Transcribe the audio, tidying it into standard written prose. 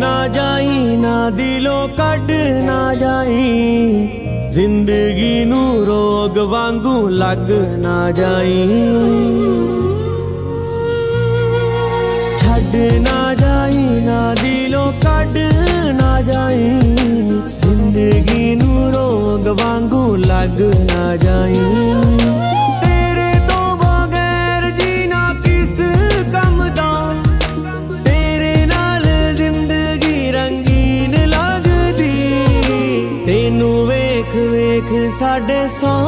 ना जाई ना दिलों कड ना जाई, जिंदगी नू रोग वांगू लग ना जाई। छड़ ना जाई ना दिलों कड ना जाई, जिंदगी नू रोग वांगू लग ना जाई।